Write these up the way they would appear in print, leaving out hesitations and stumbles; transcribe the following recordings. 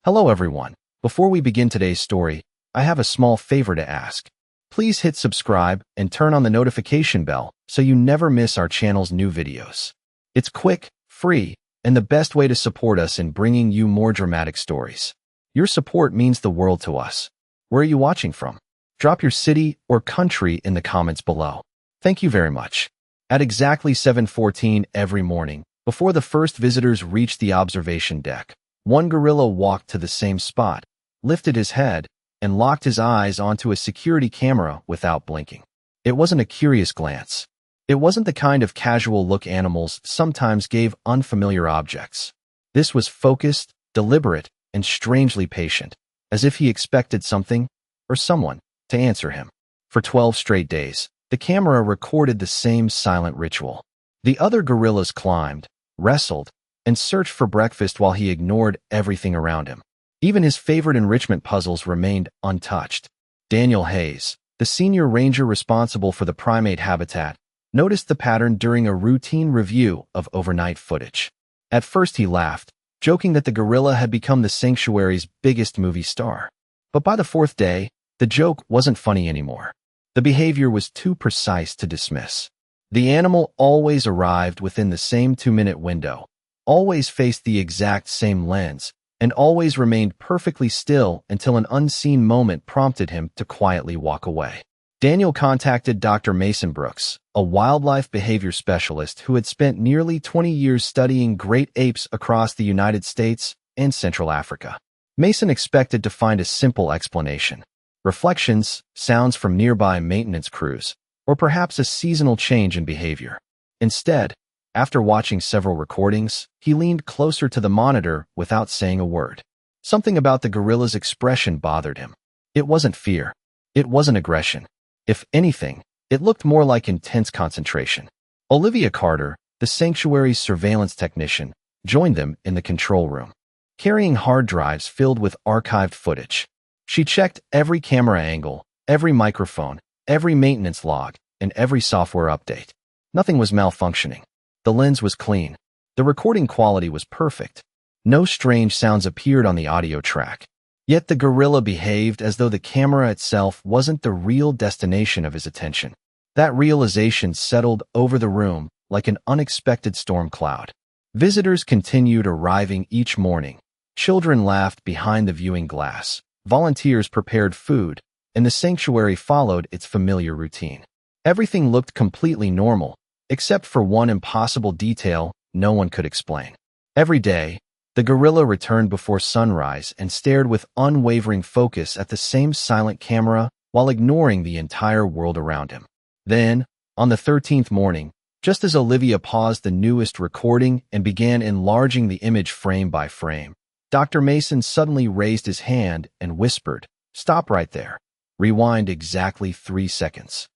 Hello everyone. Before we begin today's story, I have a small favor to ask. Please hit subscribe and turn on the notification bell so you never miss our channel's new videos. It's quick, free, and the best way to support us in bringing you more dramatic stories. Your support means the world to us. Where are you watching from? Drop your city or country in the comments below. Thank you very much. At exactly 7:14 every morning, before the first visitors reached the observation deck, one gorilla walked to the same spot, lifted his head, and locked his eyes onto a security camera without blinking. It wasn't a curious glance. It wasn't the kind of casual look animals sometimes gave unfamiliar objects. This was focused, deliberate, and strangely patient, as if he expected something, or someone, to answer him. For 12 straight days, the camera recorded the same silent ritual. The other gorillas climbed, wrestled, and searched for breakfast while he ignored everything around him. Even his favorite enrichment puzzles remained untouched. Daniel Hayes, the senior ranger responsible for the primate habitat, noticed the pattern during a routine review of overnight footage. At first he laughed, joking that the gorilla had become the sanctuary's biggest movie star. But by the fourth day, the joke wasn't funny anymore. The behavior was too precise to dismiss. The animal always arrived within the same 2-minute window, always faced the exact same lens, and always remained perfectly still until an unseen moment prompted him to quietly walk away. Daniel contacted Dr. Mason Brooks, a wildlife behavior specialist who had spent nearly 20 years studying great apes across the United States and Central Africa. Mason expected to find a simple explanation: reflections, sounds from nearby maintenance crews, or perhaps a seasonal change in behavior. Instead, after watching several recordings, he leaned closer to the monitor without saying a word. Something about the gorilla's expression bothered him. It wasn't fear. It wasn't aggression. If anything, it looked more like intense concentration. Olivia Carter, the sanctuary's surveillance technician, joined them in the control room, carrying hard drives filled with archived footage. She checked every camera angle, every microphone, every maintenance log, and every software update. Nothing was malfunctioning. The lens was clean. The recording quality was perfect. No strange sounds appeared on the audio track. Yet the gorilla behaved as though the camera itself wasn't the real destination of his attention. That realization settled over the room like an unexpected storm cloud. Visitors continued arriving each morning. Children laughed behind the viewing glass. Volunteers prepared food, and the sanctuary followed its familiar routine. Everything looked completely normal, except for one impossible detail no one could explain. Every day, the gorilla returned before sunrise and stared with unwavering focus at the same silent camera while ignoring the entire world around him. Then, on the 13th morning, just as Olivia paused the newest recording and began enlarging the image frame by frame, Dr. Mason suddenly raised his hand and whispered, "Stop right there. Rewind exactly 3 seconds."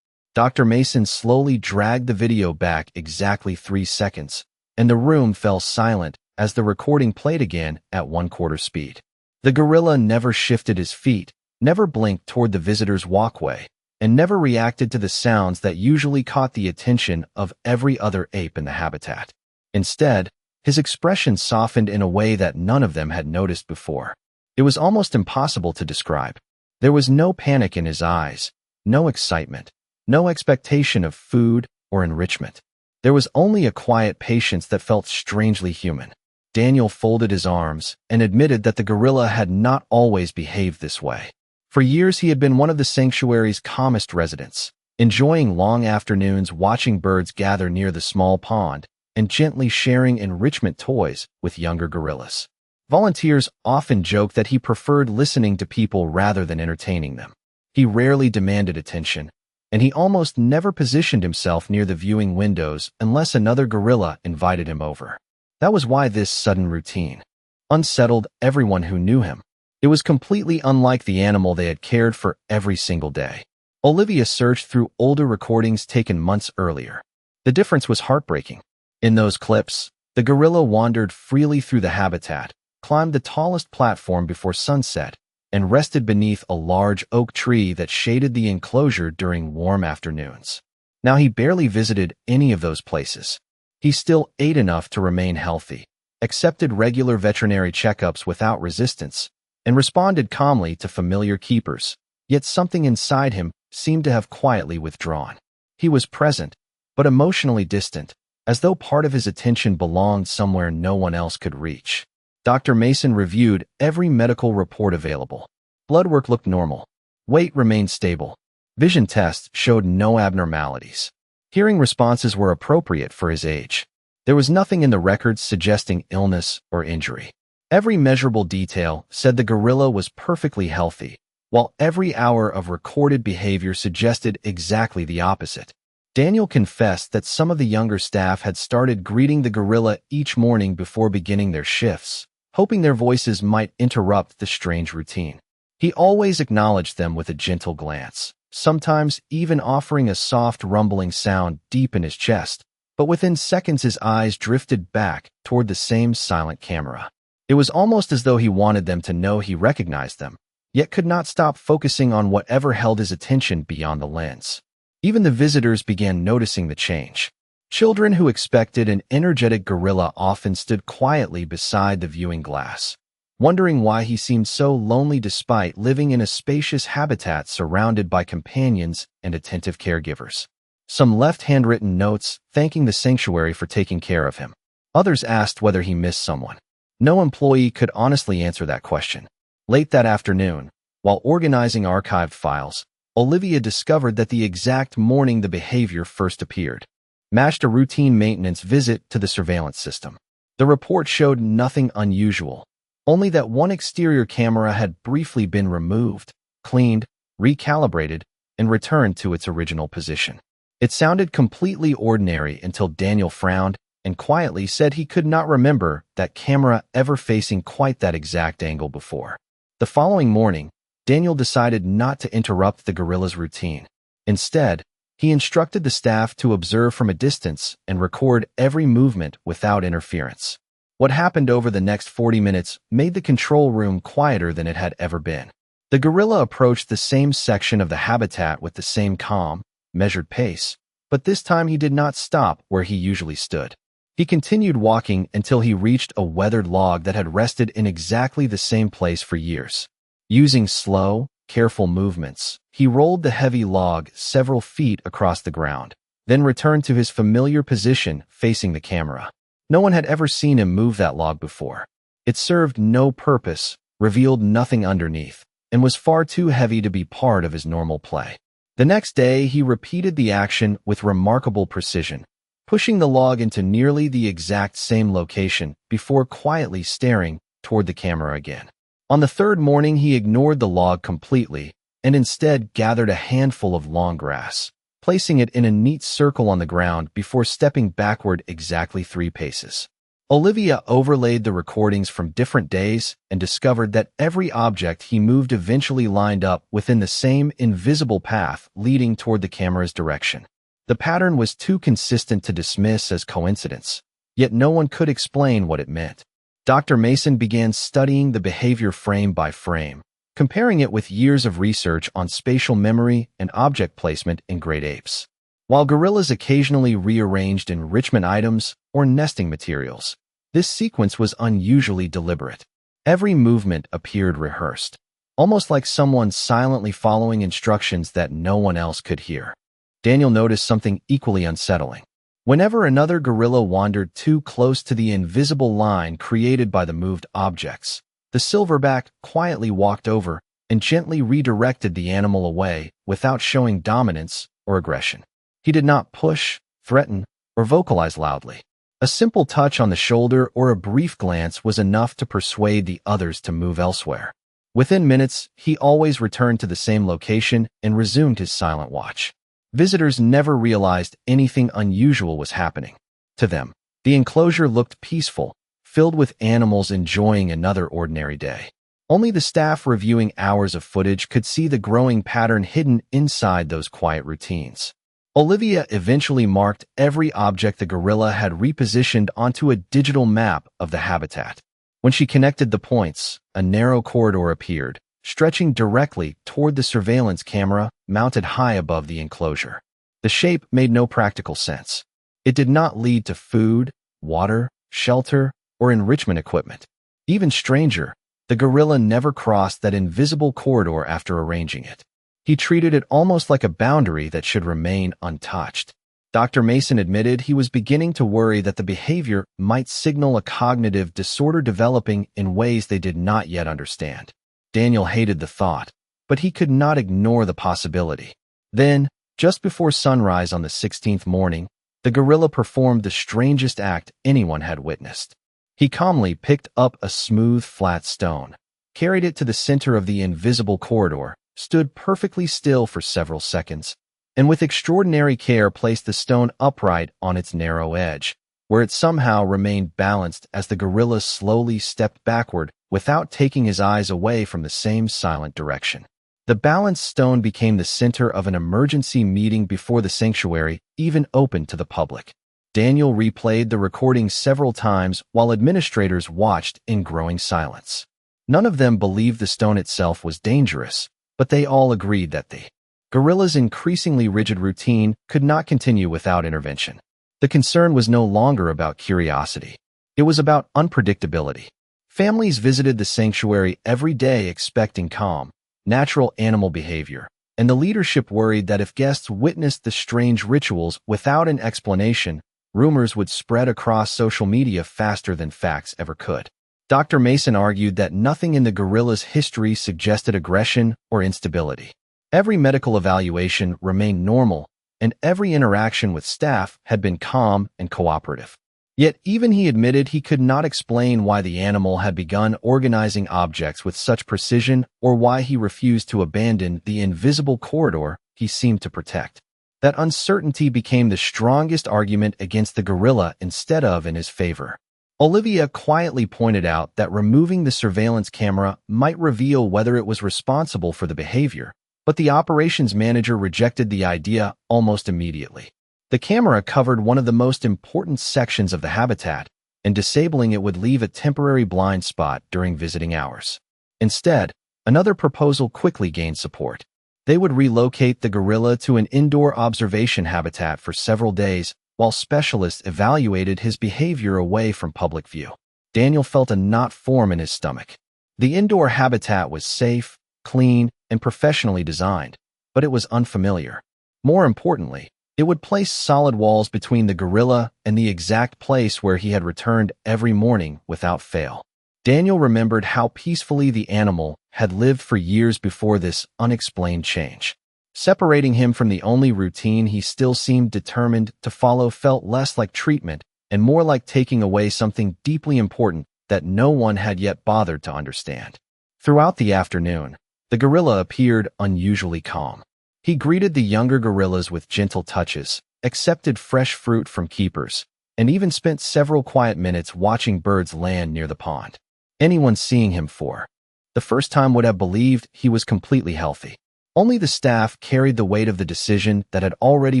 Dr. Mason slowly dragged the video back exactly 3 seconds, and the room fell silent as the recording played again at 1/4 speed. The gorilla never shifted his feet, never blinked toward the visitor's walkway, and never reacted to the sounds that usually caught the attention of every other ape in the habitat. Instead, his expression softened in a way that none of them had noticed before. It was almost impossible to describe. There was no panic in his eyes, no excitement, no expectation of food or enrichment. There was only a quiet patience that felt strangely human. Daniel folded his arms and admitted that the gorilla had not always behaved this way. For years he had been one of the sanctuary's calmest residents, enjoying long afternoons watching birds gather near the small pond and gently sharing enrichment toys with younger gorillas. Volunteers often joked that he preferred listening to people rather than entertaining them. He rarely demanded attention, and he almost never positioned himself near the viewing windows unless another gorilla invited him over. That was why this sudden routine unsettled everyone who knew him. It was completely unlike the animal they had cared for every single day. Olivia searched through older recordings taken months earlier. The difference was heartbreaking. In those clips, the gorilla wandered freely through the habitat, climbed the tallest platform before sunset, and rested beneath a large oak tree that shaded the enclosure during warm afternoons. Now he barely visited any of those places. He still ate enough to remain healthy, accepted regular veterinary checkups without resistance, and responded calmly to familiar keepers. Yet something inside him seemed to have quietly withdrawn. He was present, but emotionally distant, as though part of his attention belonged somewhere no one else could reach. Dr. Mason reviewed every medical report available. Blood work looked normal. Weight remained stable. Vision tests showed no abnormalities. Hearing responses were appropriate for his age. There was nothing in the records suggesting illness or injury. Every measurable detail said the gorilla was perfectly healthy, while every hour of recorded behavior suggested exactly the opposite. Daniel confessed that some of the younger staff had started greeting the gorilla each morning before beginning their shifts, hoping their voices might interrupt the strange routine. He always acknowledged them with a gentle glance, sometimes even offering a soft rumbling sound deep in his chest, but within seconds his eyes drifted back toward the same silent camera. It was almost as though he wanted them to know he recognized them, yet could not stop focusing on whatever held his attention beyond the lens. Even the visitors began noticing the change. Children who expected an energetic gorilla often stood quietly beside the viewing glass, wondering why he seemed so lonely despite living in a spacious habitat surrounded by companions and attentive caregivers. Some left handwritten notes thanking the sanctuary for taking care of him. Others asked whether he missed someone. No employee could honestly answer that question. Late that afternoon, while organizing archived files, Olivia discovered that the exact morning the behavior first appeared matched a routine maintenance visit to the surveillance system. The report showed nothing unusual, only that one exterior camera had briefly been removed, cleaned, recalibrated, and returned to its original position. It sounded completely ordinary until Daniel frowned and quietly said he could not remember that camera ever facing quite that exact angle before. The following morning, Daniel decided not to interrupt the gorilla's routine. Instead, he instructed the staff to observe from a distance and record every movement without interference. What happened over the next 40 minutes made the control room quieter than it had ever been. The gorilla approached the same section of the habitat with the same calm, measured pace, but this time he did not stop where he usually stood. He continued walking until he reached a weathered log that had rested in exactly the same place for years. Using slow, careful movements, he rolled the heavy log several feet across the ground, then returned to his familiar position facing the camera. No one had ever seen him move that log before. It served no purpose, revealed nothing underneath, and was far too heavy to be part of his normal play. The next day, he repeated the action with remarkable precision, pushing the log into nearly the exact same location before quietly staring toward the camera again. On the third morning, he ignored the log completely and instead gathered a handful of long grass, placing it in a neat circle on the ground before stepping backward exactly 3 paces. Olivia overlaid the recordings from different days and discovered that every object he moved eventually lined up within the same invisible path leading toward the camera's direction. The pattern was too consistent to dismiss as coincidence, yet no one could explain what it meant. Dr. Mason began studying the behavior frame by frame, comparing it with years of research on spatial memory and object placement in great apes. While gorillas occasionally rearranged enrichment items or nesting materials, this sequence was unusually deliberate. Every movement appeared rehearsed, almost like someone silently following instructions that no one else could hear. Daniel noticed something equally unsettling. Whenever another gorilla wandered too close to the invisible line created by the moved objects, the silverback quietly walked over and gently redirected the animal away without showing dominance or aggression. He did not push, threaten, or vocalize loudly. A simple touch on the shoulder or a brief glance was enough to persuade the others to move elsewhere. Within minutes, he always returned to the same location and resumed his silent watch. Visitors never realized anything unusual was happening. To them, the enclosure looked peaceful, filled with animals enjoying another ordinary day. Only the staff reviewing hours of footage could see the growing pattern hidden inside those quiet routines. Olivia eventually marked every object the gorilla had repositioned onto a digital map of the habitat. When she connected the points, a narrow corridor appeared, stretching directly toward the surveillance camera mounted high above the enclosure. The shape made no practical sense. It did not lead to food, water, shelter, or enrichment equipment. Even stranger, the gorilla never crossed that invisible corridor after arranging it. He treated it almost like a boundary that should remain untouched. Dr. Mason admitted he was beginning to worry that the behavior might signal a cognitive disorder developing in ways they did not yet understand. Daniel hated the thought, but he could not ignore the possibility. Then, just before sunrise on the 16th morning, the gorilla performed the strangest act anyone had witnessed. He calmly picked up a smooth, flat stone, carried it to the center of the invisible corridor, stood perfectly still for several seconds, and with extraordinary care placed the stone upright on its narrow edge, where it somehow remained balanced as the gorilla slowly stepped backward without taking his eyes away from the same silent direction. The balanced stone became the center of an emergency meeting before the sanctuary even opened to the public. Daniel replayed the recording several times while administrators watched in growing silence. None of them believed the stone itself was dangerous, but they all agreed that the gorilla's increasingly rigid routine could not continue without intervention. The concern was no longer about curiosity. It was about unpredictability. Families visited the sanctuary every day expecting calm, natural animal behavior, and the leadership worried that if guests witnessed the strange rituals without an explanation, rumors would spread across social media faster than facts ever could. Dr. Mason argued that nothing in the gorilla's history suggested aggression or instability. Every medical evaluation remained normal, and every interaction with staff had been calm and cooperative. Yet even he admitted he could not explain why the animal had begun organizing objects with such precision or why he refused to abandon the invisible corridor he seemed to protect. That uncertainty became the strongest argument against the gorilla instead of in his favor. Olivia quietly pointed out that removing the surveillance camera might reveal whether it was responsible for the behavior, but the operations manager rejected the idea almost immediately. The camera covered one of the most important sections of the habitat, and disabling it would leave a temporary blind spot during visiting hours. Instead, another proposal quickly gained support. They would relocate the gorilla to an indoor observation habitat for several days while specialists evaluated his behavior away from public view. Daniel felt a knot form in his stomach. The indoor habitat was safe, clean, and professionally designed, but it was unfamiliar. More importantly, it would place solid walls between the gorilla and the exact place where he had returned every morning without fail. Daniel remembered how peacefully the animal had lived for years before this unexplained change. Separating him from the only routine he still seemed determined to follow felt less like treatment and more like taking away something deeply important that no one had yet bothered to understand. Throughout the afternoon, the gorilla appeared unusually calm. He greeted the younger gorillas with gentle touches, accepted fresh fruit from keepers, and even spent several quiet minutes watching birds land near the pond. Anyone seeing him for the first time would have believed he was completely healthy. Only the staff carried the weight of the decision that had already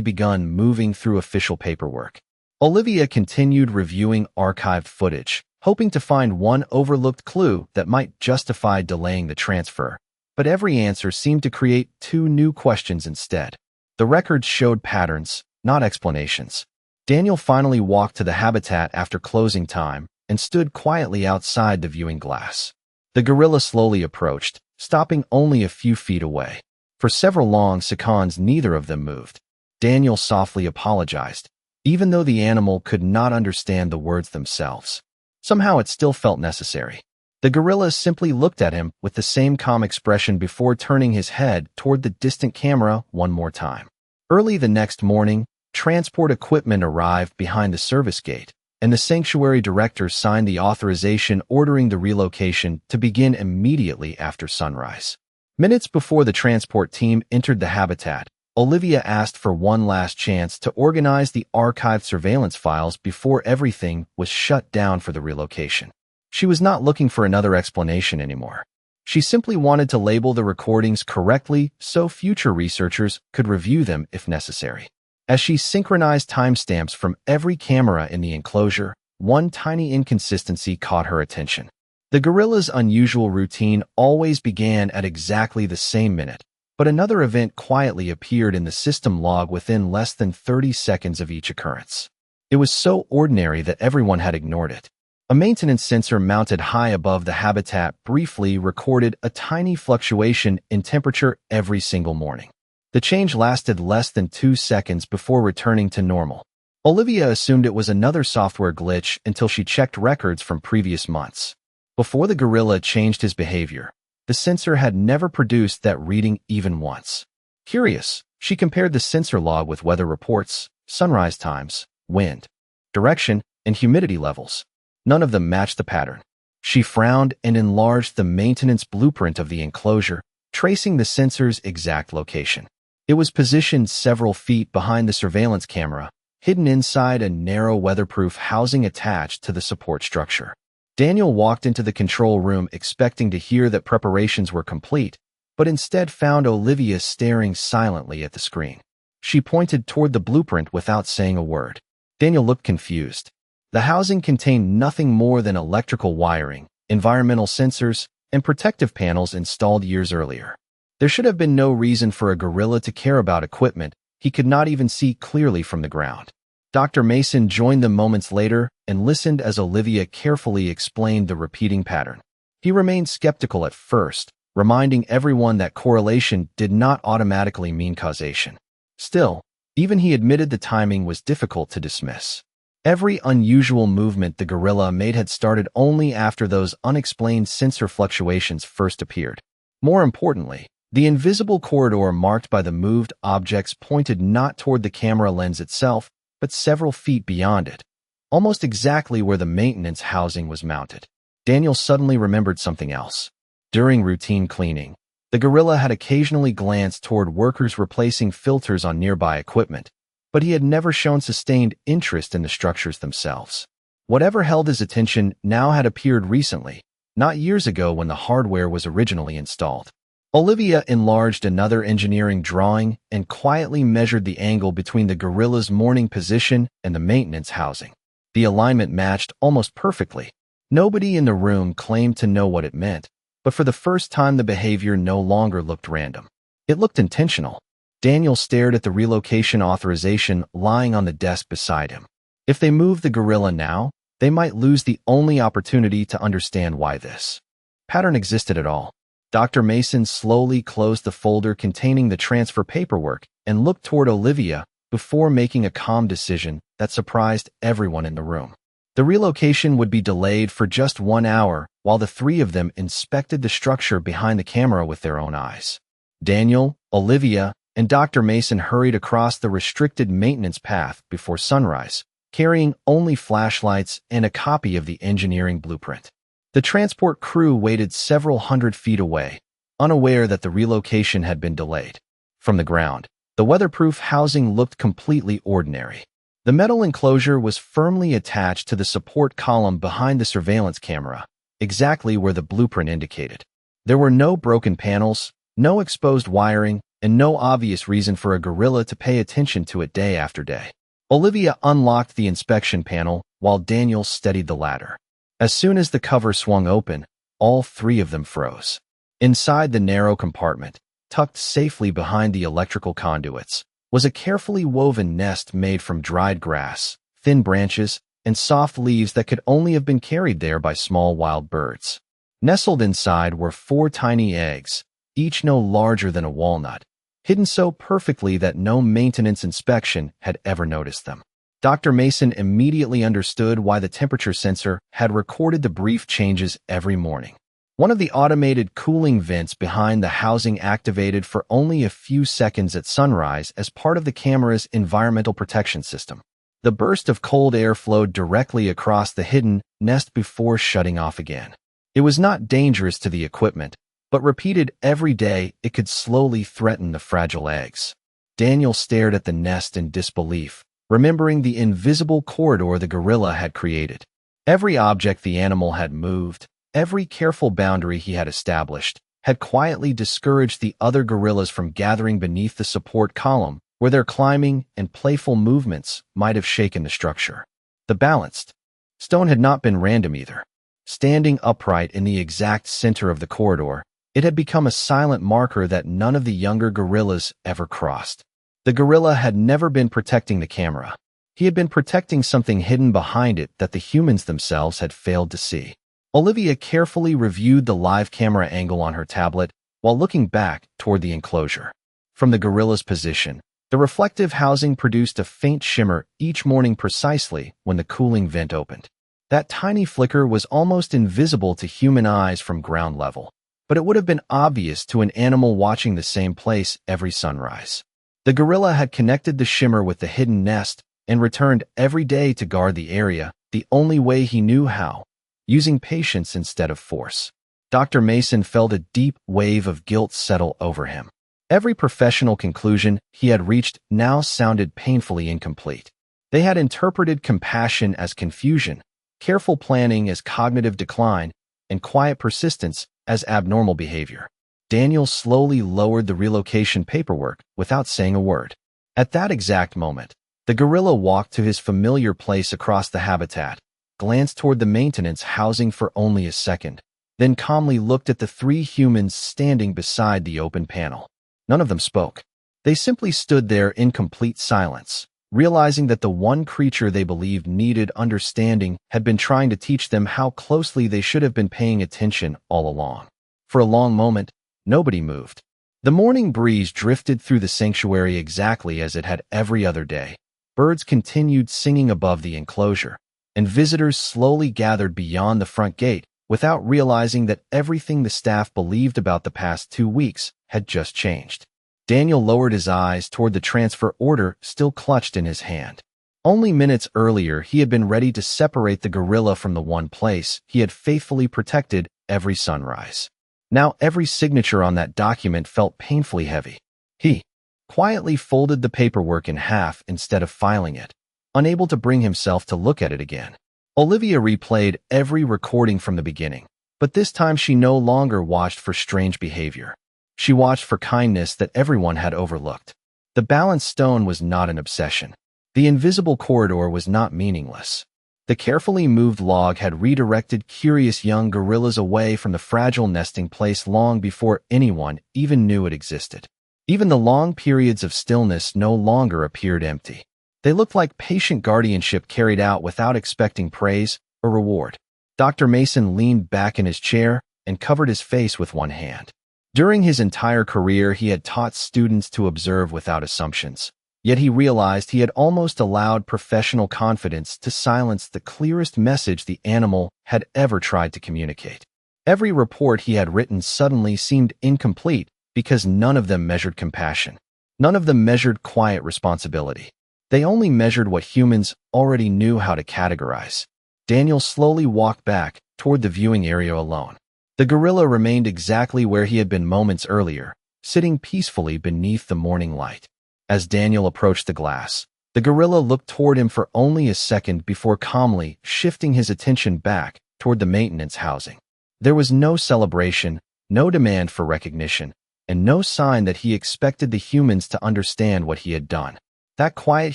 begun moving through official paperwork. Olivia continued reviewing archived footage, hoping to find one overlooked clue that might justify delaying the transfer. But every answer seemed to create two new questions instead. The records showed patterns, not explanations. Daniel finally walked to the habitat after closing time and stood quietly outside the viewing glass. The gorilla slowly approached, stopping only a few feet away. For several long seconds, neither of them moved. Daniel softly apologized, even though the animal could not understand the words themselves. Somehow it still felt necessary. The gorilla simply looked at him with the same calm expression before turning his head toward the distant camera one more time. Early the next morning, transport equipment arrived behind the service gate, and the sanctuary director signed the authorization ordering the relocation to begin immediately after sunrise. Minutes before the transport team entered the habitat, Olivia asked for one last chance to organize the archived surveillance files before everything was shut down for the relocation. She was not looking for another explanation anymore. She simply wanted to label the recordings correctly so future researchers could review them if necessary. As she synchronized timestamps from every camera in the enclosure, one tiny inconsistency caught her attention. The gorilla's unusual routine always began at exactly the same minute, but another event quietly appeared in the system log within less than 30 seconds of each occurrence. It was so ordinary that everyone had ignored it. A maintenance sensor mounted high above the habitat briefly recorded a tiny fluctuation in temperature every single morning. The change lasted less than 2 seconds before returning to normal. Olivia assumed it was another software glitch until she checked records from previous months. Before the gorilla changed his behavior, the sensor had never produced that reading even once. Curious, she compared the sensor log with weather reports, sunrise times, wind, direction, and humidity levels. None of them matched the pattern. She frowned and enlarged the maintenance blueprint of the enclosure, tracing the sensor's exact location. It was positioned several feet behind the surveillance camera, hidden inside a narrow weatherproof housing attached to the support structure. Daniel walked into the control room expecting to hear that preparations were complete, but instead found Olivia staring silently at the screen. She pointed toward the blueprint without saying a word. Daniel looked confused. The housing contained nothing more than electrical wiring, environmental sensors, and protective panels installed years earlier. There should have been no reason for a gorilla to care about equipment he could not even see clearly from the ground. Dr. Mason joined them moments later and listened as Olivia carefully explained the repeating pattern. He remained skeptical at first, reminding everyone that correlation did not automatically mean causation. Still, even he admitted the timing was difficult to dismiss. Every unusual movement the gorilla made had started only after those unexplained sensor fluctuations first appeared. More importantly, the invisible corridor marked by the moved objects pointed not toward the camera lens itself, but several feet beyond it, almost exactly where the maintenance housing was mounted. Daniel suddenly remembered something else. During routine cleaning, the gorilla had occasionally glanced toward workers replacing filters on nearby equipment, but he had never shown sustained interest in the structures themselves. Whatever held his attention now had appeared recently, not years ago when the hardware was originally installed. Olivia enlarged another engineering drawing and quietly measured the angle between the gorilla's morning position and the maintenance housing. The alignment matched almost perfectly. Nobody in the room claimed to know what it meant, but for the first time the behavior no longer looked random. It looked intentional. Daniel stared at the relocation authorization lying on the desk beside him. If they moved the gorilla now, they might lose the only opportunity to understand why this pattern existed at all. Dr. Mason slowly closed the folder containing the transfer paperwork and looked toward Olivia before making a calm decision that surprised everyone in the room. The relocation would be delayed for just 1 hour while the three of them inspected the structure behind the camera with their own eyes. Daniel, Olivia, and Dr. Mason hurried across the restricted maintenance path before sunrise, carrying only flashlights and a copy of the engineering blueprint. The transport crew waited several hundred feet away, unaware that the relocation had been delayed. From the ground, the weatherproof housing looked completely ordinary. The metal enclosure was firmly attached to the support column behind the surveillance camera, exactly where the blueprint indicated. There were no broken panels, no exposed wiring, and no obvious reason for a gorilla to pay attention to it day after day. Olivia unlocked the inspection panel while Daniel steadied the ladder. As soon as the cover swung open, all three of them froze. Inside the narrow compartment, tucked safely behind the electrical conduits, was a carefully woven nest made from dried grass, thin branches, and soft leaves that could only have been carried there by small wild birds. Nestled inside were 4 tiny eggs, each no larger than a walnut, hidden so perfectly that no maintenance inspection had ever noticed them. Dr. Mason immediately understood why the temperature sensor had recorded the brief changes every morning. One of the automated cooling vents behind the housing activated for only a few seconds at sunrise as part of the camera's environmental protection system. The burst of cold air flowed directly across the hidden nest before shutting off again. It was not dangerous to the equipment, but repeated every day it could slowly threaten the fragile eggs. Daniel stared at the nest in disbelief, remembering the invisible corridor the gorilla had created. Every object the animal had moved, every careful boundary he had established, had quietly discouraged the other gorillas from gathering beneath the support column, where their climbing and playful movements might have shaken the structure. The balanced stone had not been random either. Standing upright in the exact center of the corridor, it had become a silent marker that none of the younger gorillas ever crossed. The gorilla had never been protecting the camera. He had been protecting something hidden behind it that the humans themselves had failed to see. Olivia carefully reviewed the live camera angle on her tablet while looking back toward the enclosure. From the gorilla's position, the reflective housing produced a faint shimmer each morning precisely when the cooling vent opened. That tiny flicker was almost invisible to human eyes from ground level, but it would have been obvious to an animal watching the same place every sunrise. The gorilla had connected the shimmer with the hidden nest and returned every day to guard the area the only way he knew how, using patience instead of force. Dr. Mason felt a deep wave of guilt settle over him. Every professional conclusion he had reached now sounded painfully incomplete. They had interpreted compassion as confusion, careful planning as cognitive decline, and quiet persistence as abnormal behavior. Daniel slowly lowered the relocation paperwork without saying a word. At that exact moment, the gorilla walked to his familiar place across the habitat, glanced toward the maintenance housing for only a second, then calmly looked at the three humans standing beside the open panel. None of them spoke. They simply stood there in complete silence, realizing that the one creature they believed needed understanding had been trying to teach them how closely they should have been paying attention all along. For a long moment, nobody moved. The morning breeze drifted through the sanctuary exactly as it had every other day. Birds continued singing above the enclosure, and visitors slowly gathered beyond the front gate without realizing that everything the staff believed about the past 2 weeks had just changed. Daniel lowered his eyes toward the transfer order still clutched in his hand. Only minutes earlier, he had been ready to separate the gorilla from the one place he had faithfully protected every sunrise. Now every signature on that document felt painfully heavy. He quietly folded the paperwork in half instead of filing it, unable to bring himself to look at it again. Olivia replayed every recording from the beginning, but this time she no longer watched for strange behavior. She watched for kindness that everyone had overlooked. The balanced stone was not an obsession. The invisible corridor was not meaningless. The carefully moved log had redirected curious young gorillas away from the fragile nesting place long before anyone even knew it existed. Even the long periods of stillness no longer appeared empty. They looked like patient guardianship carried out without expecting praise or reward. Dr. Mason leaned back in his chair and covered his face with one hand. During his entire career, he had taught students to observe without assumptions. Yet he realized he had almost allowed professional confidence to silence the clearest message the animal had ever tried to communicate. Every report he had written suddenly seemed incomplete because none of them measured compassion. None of them measured quiet responsibility. They only measured what humans already knew how to categorize. Daniel slowly walked back toward the viewing area alone. The gorilla remained exactly where he had been moments earlier, sitting peacefully beneath the morning light. As Daniel approached the glass, the gorilla looked toward him for only a second before calmly shifting his attention back toward the maintenance housing. There was no celebration, no demand for recognition, and no sign that he expected the humans to understand what he had done. That quiet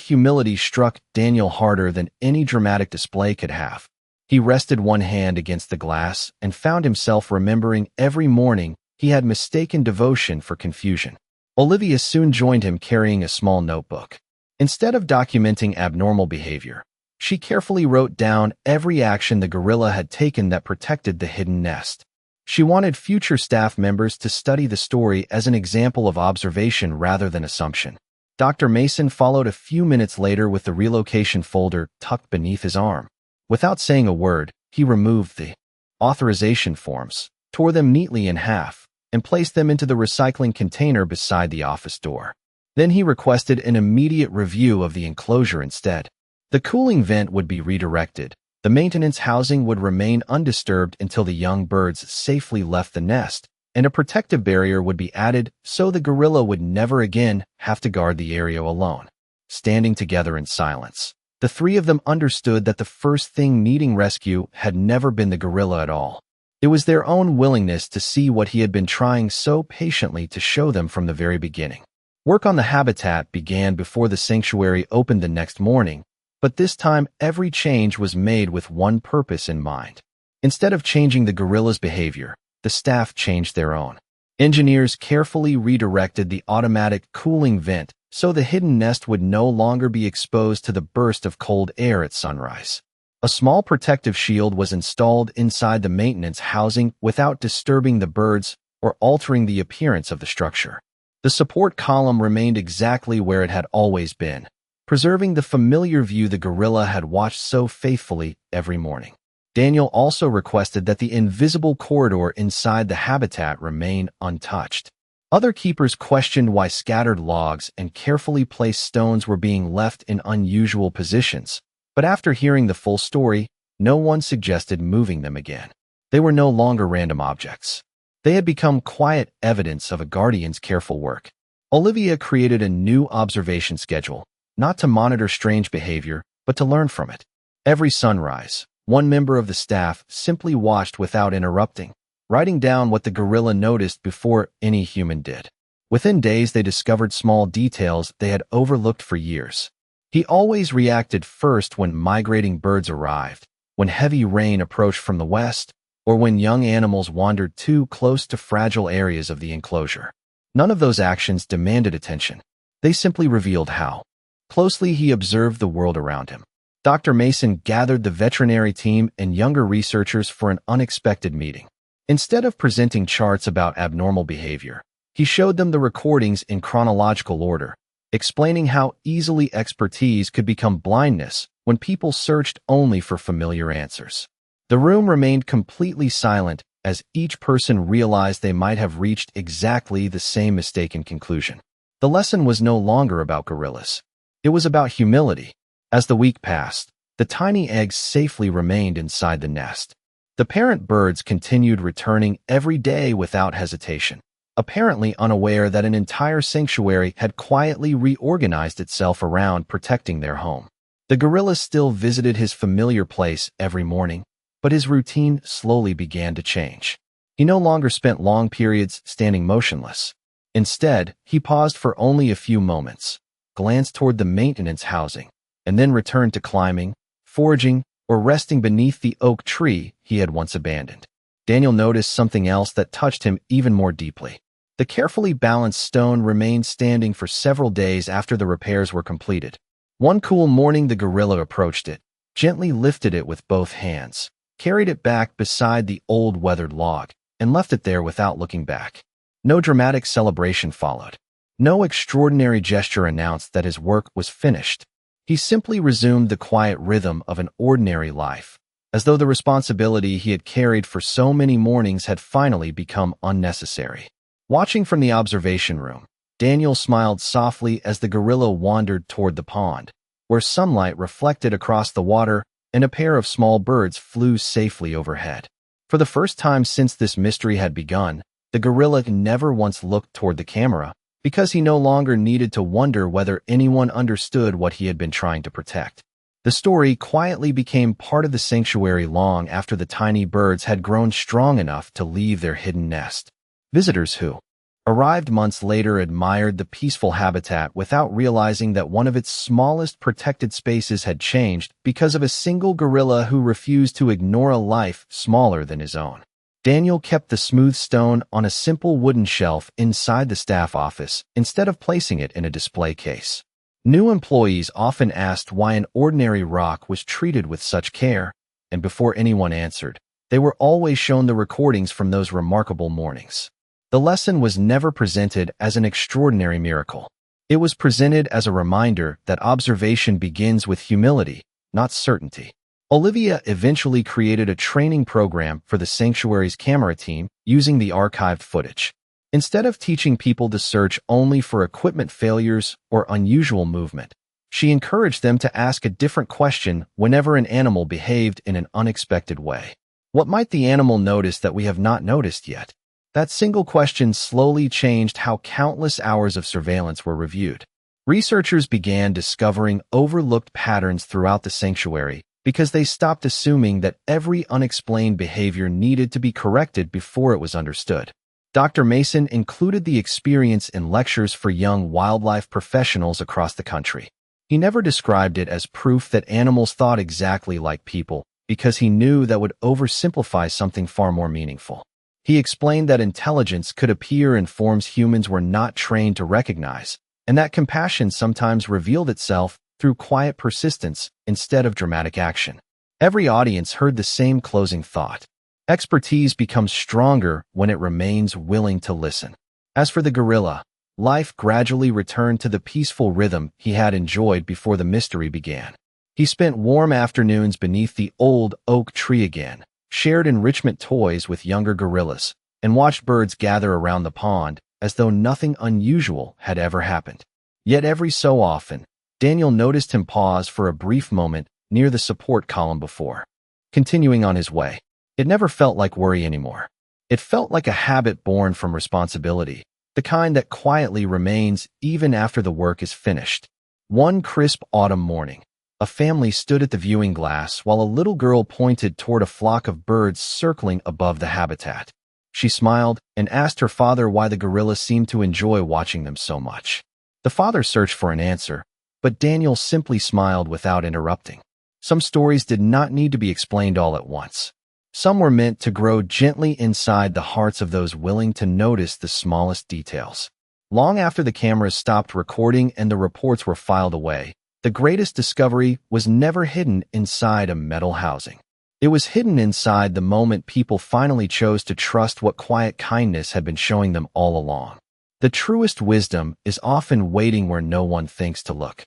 humility struck Daniel harder than any dramatic display could have. He rested one hand against the glass and found himself remembering every morning he had mistaken devotion for confusion. Olivia soon joined him carrying a small notebook. Instead of documenting abnormal behavior, she carefully wrote down every action the gorilla had taken that protected the hidden nest. She wanted future staff members to study the story as an example of observation rather than assumption. Dr. Mason followed a few minutes later with the relocation folder tucked beneath his arm. Without saying a word, he removed the authorization forms, tore them neatly in half, and placed them into the recycling container beside the office door. Then he requested an immediate review of the enclosure instead. The cooling vent would be redirected. The maintenance housing would remain undisturbed until the young birds safely left the nest, and a protective barrier would be added so the gorilla would never again have to guard the area alone. Standing together in silence, the three of them understood that the first thing needing rescue had never been the gorilla at all. It was their own willingness to see what he had been trying so patiently to show them from the very beginning. Work on the habitat began before the sanctuary opened the next morning, but this time every change was made with one purpose in mind. Instead of changing the gorilla's behavior, the staff changed their own. Engineers carefully redirected the automatic cooling vent so the hidden nest would no longer be exposed to the burst of cold air at sunrise. A small protective shield was installed inside the maintenance housing without disturbing the birds or altering the appearance of the structure. The support column remained exactly where it had always been, preserving the familiar view the gorilla had watched so faithfully every morning. Daniel also requested that the invisible corridor inside the habitat remain untouched. Other keepers questioned why scattered logs and carefully placed stones were being left in unusual positions, but after hearing the full story, no one suggested moving them again. They were no longer random objects. They had become quiet evidence of a guardian's careful work. Olivia created a new observation schedule, not to monitor strange behavior, but to learn from it. Every sunrise, one member of the staff simply watched without interrupting, writing down what the gorilla noticed before any human did. Within days, they discovered small details they had overlooked for years. He always reacted first when migrating birds arrived, when heavy rain approached from the west, or when young animals wandered too close to fragile areas of the enclosure. None of those actions demanded attention. They simply revealed how closely he observed the world around him. Dr. Mason gathered the veterinary team and younger researchers for an unexpected meeting. Instead of presenting charts about abnormal behavior, he showed them the recordings in chronological order, explaining how easily expertise could become blindness when people searched only for familiar answers. The room remained completely silent as each person realized they might have reached exactly the same mistaken conclusion. The lesson was no longer about gorillas. It was about humility. As the week passed, the tiny eggs safely remained inside the nest. The parent birds continued returning every day without hesitation, apparently unaware that an entire sanctuary had quietly reorganized itself around protecting their home. The gorilla still visited his familiar place every morning, but his routine slowly began to change. He no longer spent long periods standing motionless. Instead, he paused for only a few moments, glanced toward the maintenance housing, and then returned to climbing, foraging, or resting beneath the oak tree he had once abandoned. Daniel noticed something else that touched him even more deeply. The carefully balanced stone remained standing for several days after the repairs were completed. One cool morning, the gorilla approached it, gently lifted it with both hands, carried it back beside the old weathered log, and left it there without looking back. No dramatic celebration followed. No extraordinary gesture announced that his work was finished. He simply resumed the quiet rhythm of an ordinary life, as though the responsibility he had carried for so many mornings had finally become unnecessary. Watching from the observation room, Daniel smiled softly as the gorilla wandered toward the pond, where sunlight reflected across the water and a pair of small birds flew safely overhead. For the first time since this mystery had begun, the gorilla never once looked toward the camera, because he no longer needed to wonder whether anyone understood what he had been trying to protect. The story quietly became part of the sanctuary long after the tiny birds had grown strong enough to leave their hidden nest. Visitors who arrived months later admired the peaceful habitat without realizing that one of its smallest protected spaces had changed because of a single gorilla who refused to ignore a life smaller than his own. Daniel kept the smooth stone on a simple wooden shelf inside the staff office instead of placing it in a display case. New employees often asked why an ordinary rock was treated with such care, and before anyone answered, they were always shown the recordings from those remarkable mornings. The lesson was never presented as an extraordinary miracle. It was presented as a reminder that observation begins with humility, not certainty. Olivia eventually created a training program for the sanctuary's camera team using the archived footage. Instead of teaching people to search only for equipment failures or unusual movement, she encouraged them to ask a different question whenever an animal behaved in an unexpected way. What might the animal notice that we have not noticed yet? That single question slowly changed how countless hours of surveillance were reviewed. Researchers began discovering overlooked patterns throughout the sanctuary because they stopped assuming that every unexplained behavior needed to be corrected before it was understood. Dr. Mason included the experience in lectures for young wildlife professionals across the country. He never described it as proof that animals thought exactly like people, because he knew that would oversimplify something far more meaningful. He explained that intelligence could appear in forms humans were not trained to recognize, and that compassion sometimes revealed itself through quiet persistence instead of dramatic action. Every audience heard the same closing thought. Expertise becomes stronger when it remains willing to listen. As for the gorilla, life gradually returned to the peaceful rhythm he had enjoyed before the mystery began. He spent warm afternoons beneath the old oak tree again, shared enrichment toys with younger gorillas, and watched birds gather around the pond as though nothing unusual had ever happened. Yet every so often, Daniel noticed him pause for a brief moment near the support column before continuing on his way. It never felt like worry anymore. It felt like a habit born from responsibility, the kind that quietly remains even after the work is finished. One crisp autumn morning, a family stood at the viewing glass while a little girl pointed toward a flock of birds circling above the habitat. She smiled and asked her father why the gorilla seemed to enjoy watching them so much. The father searched for an answer, but Daniel simply smiled without interrupting. Some stories did not need to be explained all at once. Some were meant to grow gently inside the hearts of those willing to notice the smallest details. Long after the cameras stopped recording and the reports were filed away, the greatest discovery was never hidden inside a metal housing. It was hidden inside the moment people finally chose to trust what quiet kindness had been showing them all along. The truest wisdom is often waiting where no one thinks to look.